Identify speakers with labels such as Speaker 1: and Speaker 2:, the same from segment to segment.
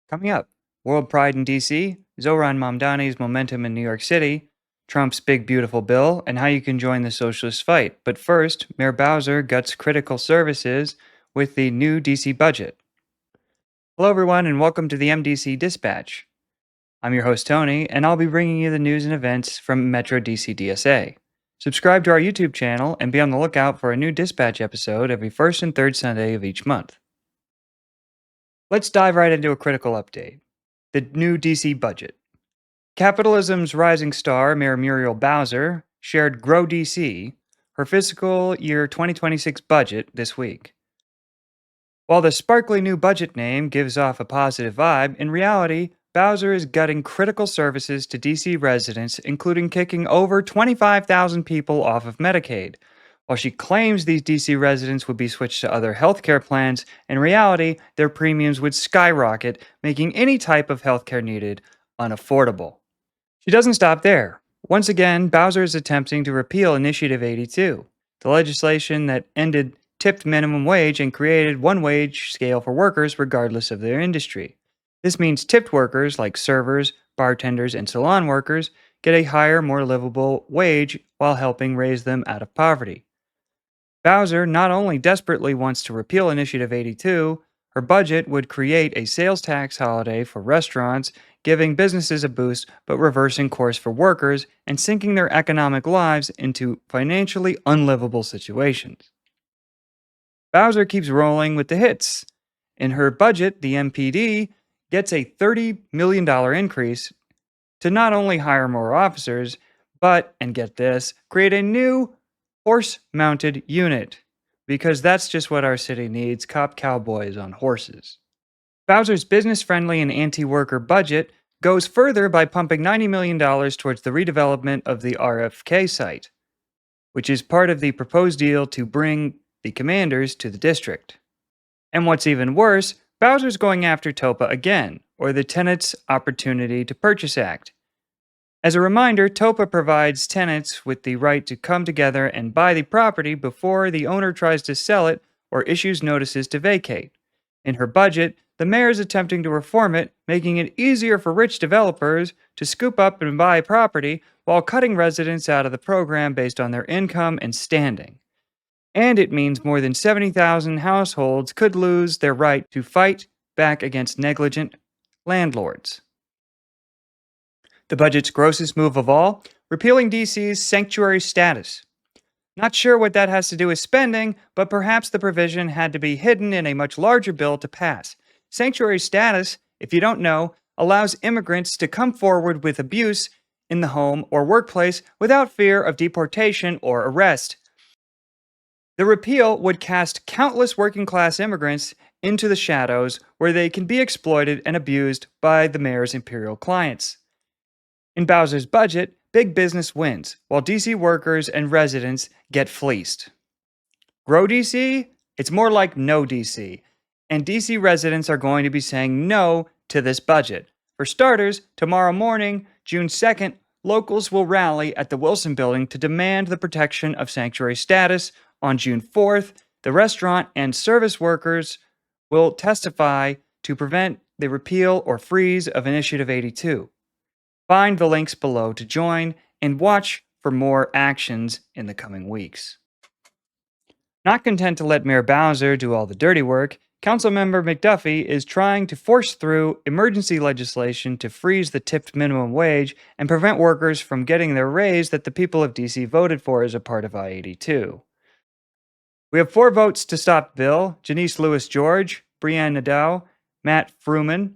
Speaker 1: Coming up, WorldPride in DC, Zohran Mamdani's momentum in New York City, Trump's big beautiful bill, and how you can join the socialist fight. But first, Mayor Bowser guts critical services with the new DC budget. Hello, everyone, and welcome to the MDC Dispatch. I'm your host, Tony, and I'll be bringing you the news and events from Metro DC DSA. Subscribe to our YouTube channel and be on the lookout for a new Dispatch episode every first and third Sunday of each month. Let's dive right into a critical update. The new DC budget. Capitalism's rising star, Mayor Muriel Bowser, shared Grow DC, her fiscal year 2026 budget, this week. While the sparkly new budget name gives off a positive vibe, in reality, Bowser is gutting critical services to DC residents, including kicking over 25,000 people off of Medicaid. While she claims these DC residents would be switched to other healthcare plans, in reality, their premiums would skyrocket, making any type of healthcare needed unaffordable. She doesn't stop there. Once again, Bowser is attempting to repeal Initiative 82, the legislation that ended tipped minimum wage and created one wage scale for workers regardless of their industry. This means tipped workers like servers, bartenders, and salon workers get a higher, more livable wage while helping raise them out of poverty. Bowser not only desperately wants to repeal Initiative 82, her budget would create a sales tax holiday for restaurants, giving businesses a boost but reversing course for workers and sinking their economic lives into financially unlivable situations. Bowser keeps rolling with the hits. In her budget, the MPD gets a $30 million increase to not only hire more officers, but, and get this, create a new horse-mounted unit, because that's just what our city needs, cop cowboys on horses. Bowser's business-friendly and anti-worker budget goes further by pumping $90 million towards the redevelopment of the RFK site, which is part of the proposed deal to bring the commanders to the district. And what's even worse, Bowser's going after TOPA again, or the Tenants Opportunity to Purchase Act. As a reminder, TOPA provides tenants with the right to come together and buy the property before the owner tries to sell it or issues notices to vacate. In her budget, the mayor is attempting to reform it, making it easier for rich developers to scoop up and buy property while cutting residents out of the program based on their income and standing. And it means more than 70,000 households could lose their right to fight back against negligent landlords. The budget's grossest move of all, repealing DC's sanctuary status. Not sure what that has to do with spending, but perhaps the provision had to be hidden in a much larger bill to pass. Sanctuary status, if you don't know, allows immigrants to come forward with abuse in the home or workplace without fear of deportation or arrest. The repeal would cast countless working-class immigrants into the shadows where they can be exploited and abused by the mayor's imperial clients. In Bowser's budget, big business wins, while DC workers and residents get fleeced. Grow DC? It's more like no DC, and DC residents are going to be saying no to this budget. For starters, tomorrow morning, June 2nd, locals will rally at the Wilson Building to demand the protection of sanctuary status. On June 4th, the restaurant and service workers will testify to prevent the repeal or freeze of Initiative 82. Find the links below to join and watch for more actions in the coming weeks. Not content to let Mayor Bowser do all the dirty work, Councilmember McDuffie is trying to force through emergency legislation to freeze the tipped minimum wage and prevent workers from getting their raise that the people of DC voted for as a part of I-82. We have 4 votes to stop the bill. Janice Lewis George, Brianne Nadeau, Matt Fruman,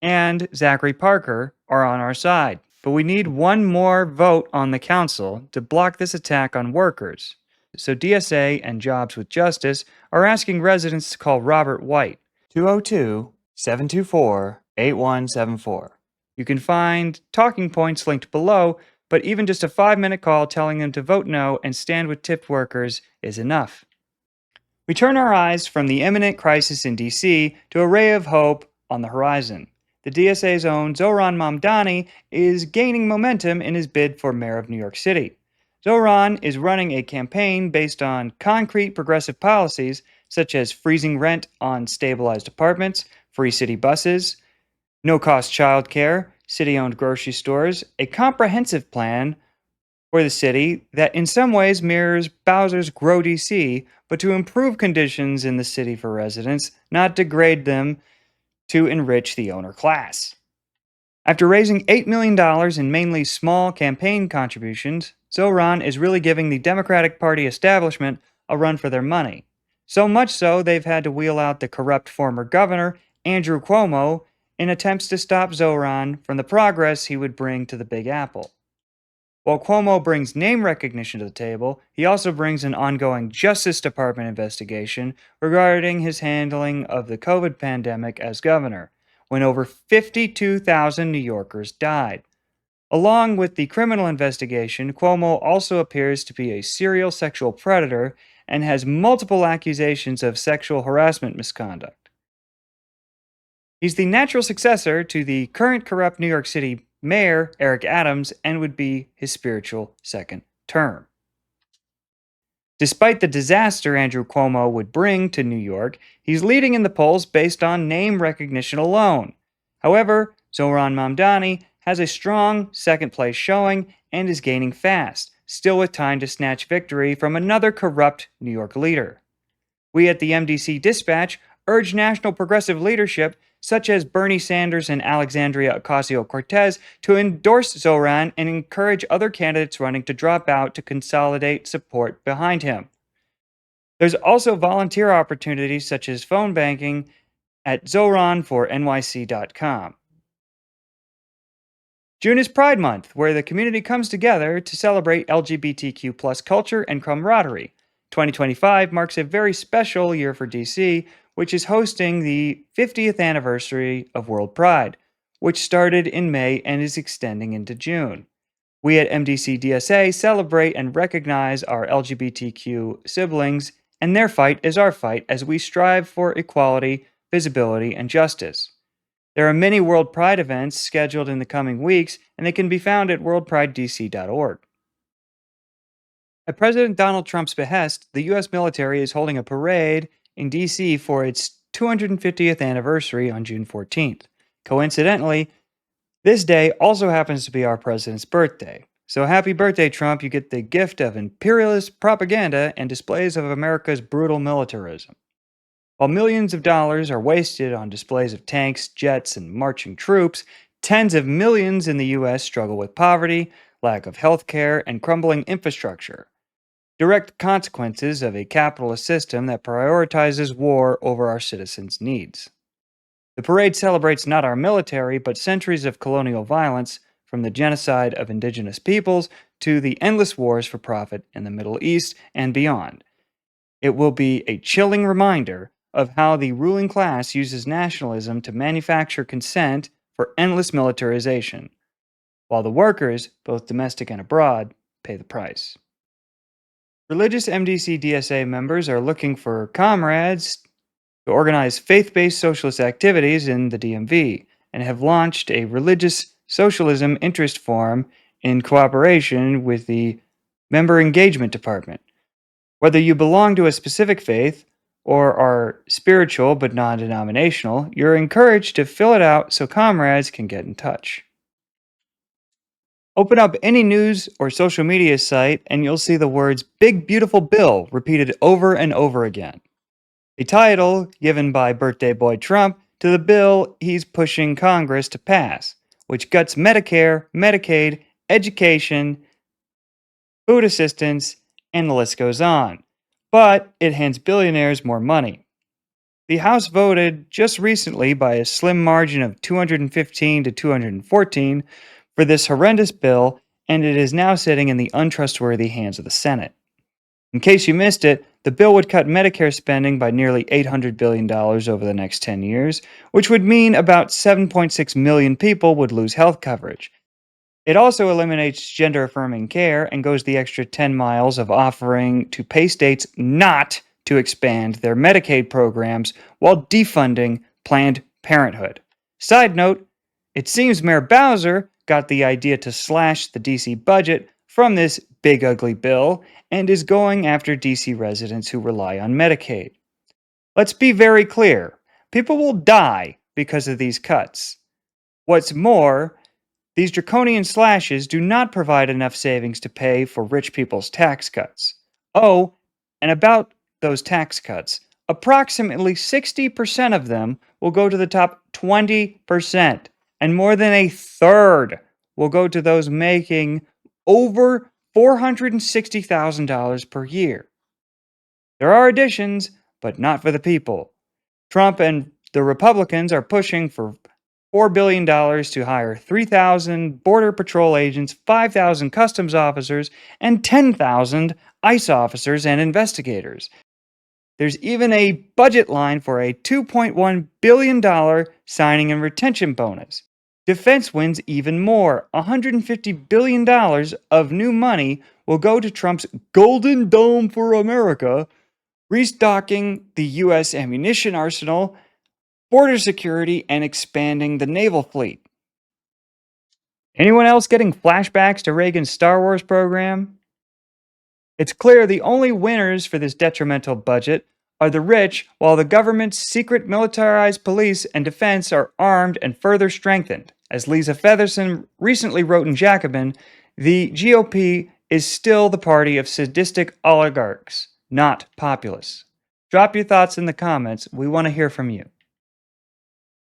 Speaker 1: and Zachary Parker are on our side. But we need one more vote on the council to block this attack on workers. So DSA and Jobs with Justice are asking residents to call Robert White, 202-724-8174. You can find talking points linked below, but even just a 5-minute call telling them to vote no and stand with tipped workers is enough. We turn our eyes from the imminent crisis in DC to a ray of hope on the horizon. The DSA's own Zohran Mamdani is gaining momentum in his bid for mayor of New York City. Zohran is running a campaign based on concrete progressive policies such as freezing rent on stabilized apartments, free city buses, no-cost childcare, city-owned grocery stores, a comprehensive plan for the city that in some ways mirrors Bowser's Grow DC, but to improve conditions in the city for residents, not degrade them to enrich the owner class. After raising $8 million in mainly small campaign contributions, Zohran is really giving the Democratic Party establishment a run for their money. So much so, they've had to wheel out the corrupt former governor, Andrew Cuomo, in attempts to stop Zohran from the progress he would bring to the Big Apple. While Cuomo brings name recognition to the table, he also brings an ongoing Justice Department investigation regarding his handling of the COVID pandemic as governor, when over 52,000 New Yorkers died. Along with the criminal investigation, Cuomo also appears to be a serial sexual predator and has multiple accusations of sexual harassment misconduct. He's the natural successor to the current corrupt New York City Mayor, Eric Adams, and would be his spiritual second term. Despite the disaster Andrew Cuomo would bring to New York, he's leading in the polls based on name recognition alone. However, Zohran Mamdani has a strong second place showing and is gaining fast, still with time to snatch victory from another corrupt New York leader. We at the MDC Dispatch urge national progressive leadership such as Bernie Sanders and Alexandria Ocasio-Cortez to endorse Zohran and encourage other candidates running to drop out to consolidate support behind him. There's also volunteer opportunities such as phone banking at zohranfornyc.com. June is Pride Month, where the community comes together to celebrate LGBTQ plus culture and camaraderie. 2025 marks a very special year for DC, which is hosting the 50th anniversary of WorldPride, which started in May and is extending into June. We at MDC DSA celebrate and recognize our LGBTQ siblings, and their fight is our fight as we strive for equality, visibility, and justice. There are many World Pride events scheduled in the coming weeks, and they can be found at worldpridedc.org. At President Donald Trump's behest, the U.S. military is holding a parade in D.C. for its 250th anniversary on June 14th. Coincidentally, this day also happens to be our president's birthday. So happy birthday, Trump. You get the gift of imperialist propaganda and displays of America's brutal militarism. While millions of dollars are wasted on displays of tanks, jets, and marching troops, tens of millions in the U.S. struggle with poverty, lack of health care, and crumbling infrastructure. Direct consequences of a capitalist system that prioritizes war over our citizens' needs. The parade celebrates not our military, but centuries of colonial violence, from the genocide of indigenous peoples to the endless wars for profit in the Middle East and beyond. It will be a chilling reminder of how the ruling class uses nationalism to manufacture consent for endless militarization, while the workers, both domestic and abroad, pay the price. Religious MDC DSA members are looking for comrades to organize faith-based socialist activities in the DMV and have launched a religious socialism interest forum in cooperation with the Member Engagement Department. Whether you belong to a specific faith or are spiritual but non-denominational, you're encouraged to fill it out so comrades can get in touch. Open up any news or social media site and you'll see the words Big Beautiful Bill repeated over and over again. A title given by birthday boy Trump to the bill he's pushing Congress to pass, which guts Medicare, Medicaid, education, food assistance, and the list goes on. But it hands billionaires more money. The House voted just recently by a slim margin of 215 to 214 for this horrendous bill, and it is now sitting in the untrustworthy hands of the Senate. In case you missed it, the bill would cut Medicare spending by nearly $800 billion over the next 10 years, which would mean about 7.6 million people would lose health coverage. It also eliminates gender-affirming care and goes the extra 10 miles of offering to pay states not to expand their Medicaid programs while defunding Planned Parenthood. Side note, it seems Mayor Bowser got the idea to slash the DC budget from this big ugly bill and is going after DC residents who rely on Medicaid. Let's be very clear. People will die because of these cuts. What's more, these draconian slashes do not provide enough savings to pay for rich people's tax cuts. Oh, and about those tax cuts, approximately 60% of them will go to the top 20%, and more than a third will go to those making over $460,000 per year. There are additions, but not for the people. Trump and the Republicans are pushing for $4 billion to hire 3,000 Border Patrol agents, 5,000 Customs officers, and 10,000 ICE officers and investigators. There's even a budget line for a $2.1 billion signing and retention bonus. Defense wins even more. $150 billion of new money will go to Trump's Golden Dome for America, restocking the U.S. ammunition arsenal, border security, and expanding the naval fleet. Anyone else getting flashbacks to Reagan's Star Wars program? It's clear the only winners for this detrimental budget are the rich, while the government's secret militarized police and defense are armed and further strengthened. As Lisa Featherson recently wrote in Jacobin, the GOP is still the party of sadistic oligarchs, not populists. Drop your thoughts in the comments. We want to hear from you.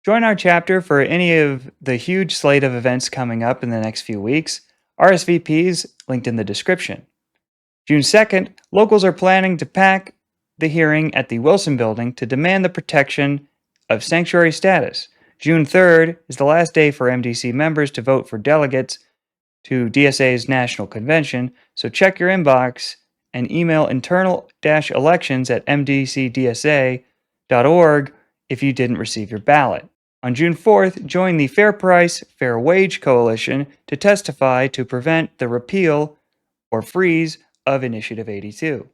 Speaker 1: Join our chapter for any of the huge slate of events coming up in the next few weeks. RSVPs linked in the description. June 2nd, locals are planning to pack the hearing at the Wilson Building to demand the protection of sanctuary status. June 3rd is the last day for MDC members to vote for delegates to DSA's National Convention, so check your inbox and email internal-elections@mdcdsa.org if you didn't receive your ballot. On June 4th, join the Fair Price, Fair Wage Coalition to testify to prevent the repeal or freeze of Initiative 82.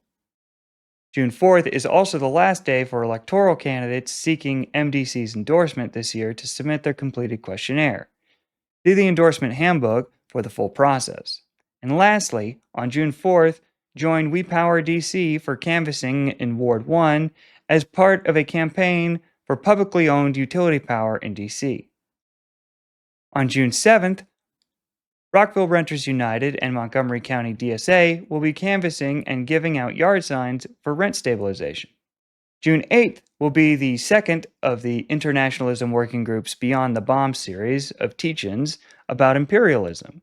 Speaker 1: June 4th is also the last day for electoral candidates seeking MDC's endorsement this year to submit their completed questionnaire. See the endorsement handbook for the full process. And lastly, on June 4th, join We Power DC for canvassing in Ward 1 as part of a campaign for publicly owned utility power in DC. On June 7th, Rockville Renters United and Montgomery County DSA will be canvassing and giving out yard signs for rent stabilization. June 8th will be the second of the Internationalism Working Group's Beyond the Bomb series of teach-ins about imperialism.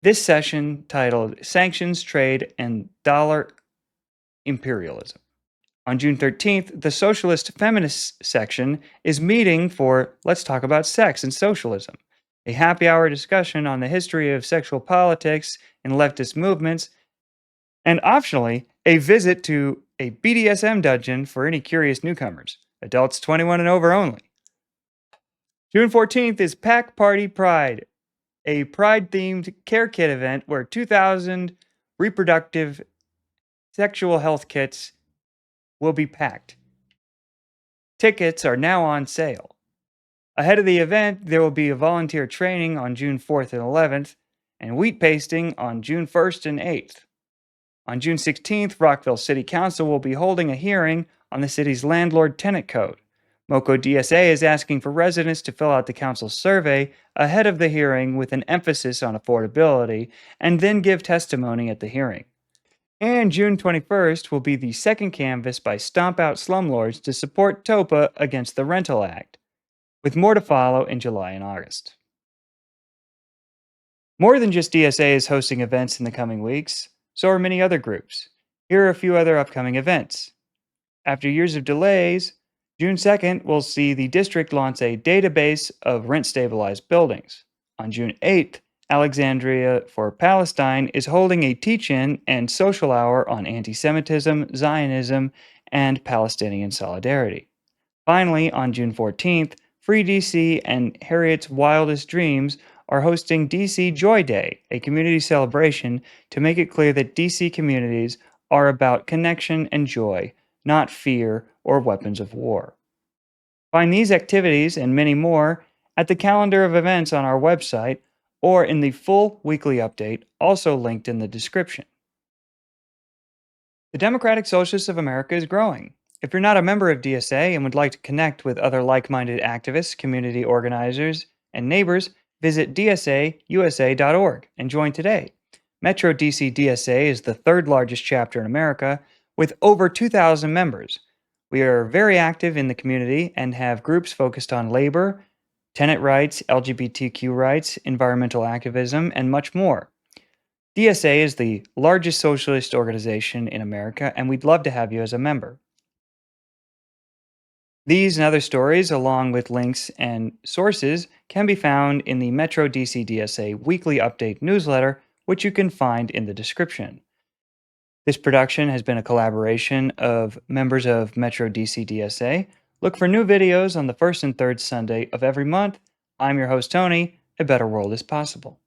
Speaker 1: This session, titled Sanctions, Trade, and Dollar Imperialism. On June 13th, the Socialist Feminist section is meeting for Let's Talk About Sex and Socialism, a happy hour discussion on the history of sexual politics and leftist movements, and optionally, a visit to a BDSM dungeon for any curious newcomers. Adults 21 and over only. June 14th is Pack Party Pride, a pride-themed care kit event where 2,000 reproductive sexual health kits will be packed. Tickets are now on sale. Ahead of the event, there will be a volunteer training on June 4th and 11th, and wheat pasting on June 1st and 8th. On June 16th, Rockville City Council will be holding a hearing on the city's landlord-tenant code. MoCo DSA is asking for residents to fill out the council's survey ahead of the hearing with an emphasis on affordability, and then give testimony at the hearing. And June 21st will be the second canvass by Stomp Out Slumlords to support TOPA against the Rental Act, with more to follow in July and August. More than just DSA is hosting events in the coming weeks, so are many other groups. Here are a few other upcoming events. After years of delays, June 2nd will see the district launch a database of rent-stabilized buildings. On June 8th, Alexandria for Palestine is holding a teach-in and social hour on anti-Semitism, Zionism, and Palestinian solidarity. Finally, on June 14th, Free DC and Harriet's Wildest Dreams are hosting DC Joy Day, a community celebration to make it clear that DC communities are about connection and joy, not fear or weapons of war. Find these activities and many more at the calendar of events on our website or in the full weekly update, also linked in the description. The Democratic Socialists of America is growing. If you're not a member of DSA and would like to connect with other like-minded activists, community organizers, And neighbors, visit dsausa.org and join today. Metro DC DSA is the third largest chapter in America with over 2,000 members. We are very active in the community and have groups focused on labor, tenant rights, LGBTQ rights, environmental activism, and much more. DSA is the largest socialist organization in America, and we'd love to have you as a member. These and other stories, along with links and sources, can be found in the Metro DC DSA Weekly Update newsletter, which you can find in the description. This production has been a collaboration of members of Metro DC DSA. Look for new videos on the first and third Sunday of every month. I'm your host, Tony. A better world is possible.